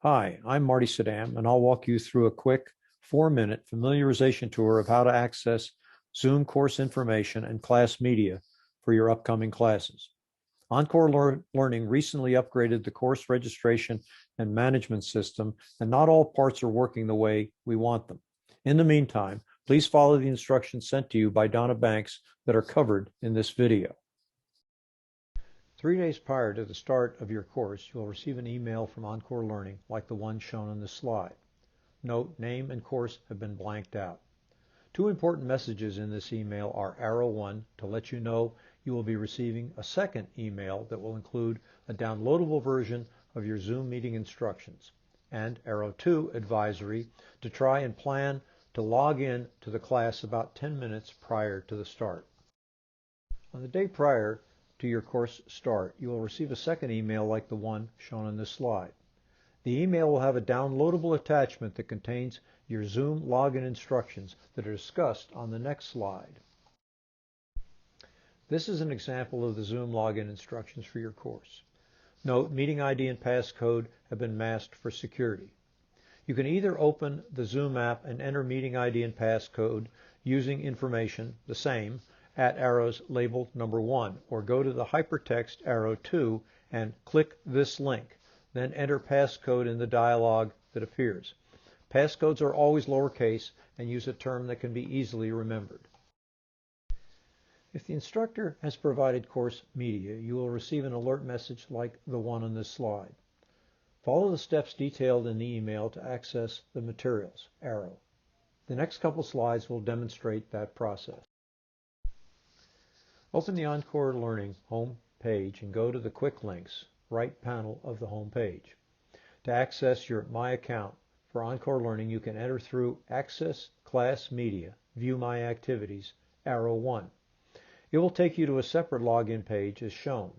Hi, I'm Marty Saddam, and I'll walk you through a quick 4-minute familiarization tour of how to access Zoom course information and class media for your upcoming classes. Encore Learning recently upgraded the course registration and management system, and not all parts are working the way we want them. In the meantime, please follow the instructions sent to you by Donna Banks that are covered in this video. 3 days prior to the start of your course, you will receive an email from Encore Learning like the one shown on this slide. Note, name and course have been blanked out. Two important messages in this email are arrow 1 to let you know you will be receiving a second email that will include a downloadable version of your Zoom meeting instructions, and arrow 2 advisory to try and plan to log in to the class about 10 minutes prior to the start. On the day prior to your course start, you will receive a second email like the one shown on this slide. The email will have a downloadable attachment that contains your Zoom login instructions that are discussed on the next slide. This is an example of the Zoom login instructions for your course. Note, meeting ID and passcode have been masked for security. You can either open the Zoom app and enter meeting ID and passcode using information the same at arrows labeled number 1, or go to the hypertext arrow 2 and click this link. Then enter passcode in the dialog that appears. Passcodes are always lowercase and use a term that can be easily remembered. If the instructor has provided course media, you will receive an alert message like the one on this slide. Follow the steps detailed in the email to access the materials, arrow. The next couple slides will demonstrate that process. Open the Encore Learning home page and go to the Quick Links, right panel of the home page. To access your My Account for Encore Learning, you can enter through Access Class Media, View My Activities, arrow 1. It will take you to a separate login page as shown.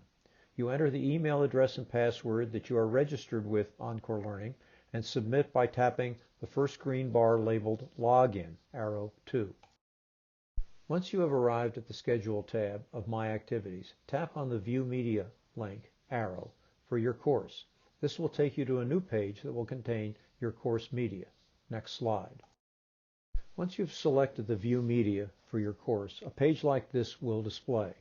You enter the email address and password that you are registered with Encore Learning and submit by tapping the first green bar labeled Login, arrow 2. Once you have arrived at the Schedule tab of My Activities, tap on the View Media link, arrow, for your course. This will take you to a new page that will contain your course media. Next slide. Once you've selected the View Media for your course, a page like this will display.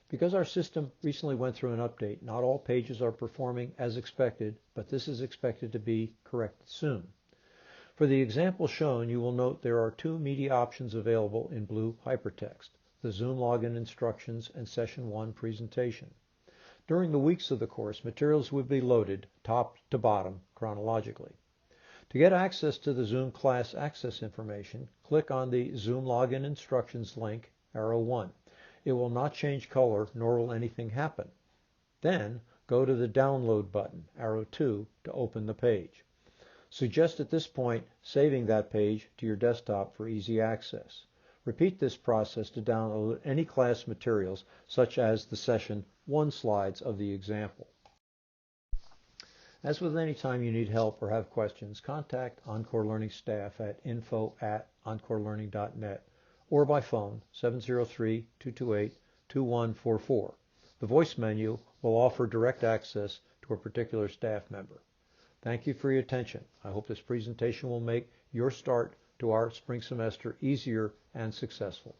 Because our system recently went through an update, not all pages are performing as expected, but this is expected to be corrected soon. For the example shown, you will note there are two media options available in blue hypertext, the Zoom login instructions and Session 1 presentation. During the weeks of the course, materials will be loaded top to bottom chronologically. To get access to the Zoom class access information, click on the Zoom login instructions link, arrow 1. It will not change color, nor will anything happen. Then, go to the Download button, arrow 2, to open the page. Suggest at this point saving that page to your desktop for easy access. Repeat this process to download any class materials, such as the Session 1 slides of the example. As with any time you need help or have questions, contact Encore Learning staff at info@encorelearning.net or by phone 703-228-2144. The voice menu will offer direct access to a particular staff member. Thank you for your attention. I hope this presentation will make your start to our spring semester easier and successful.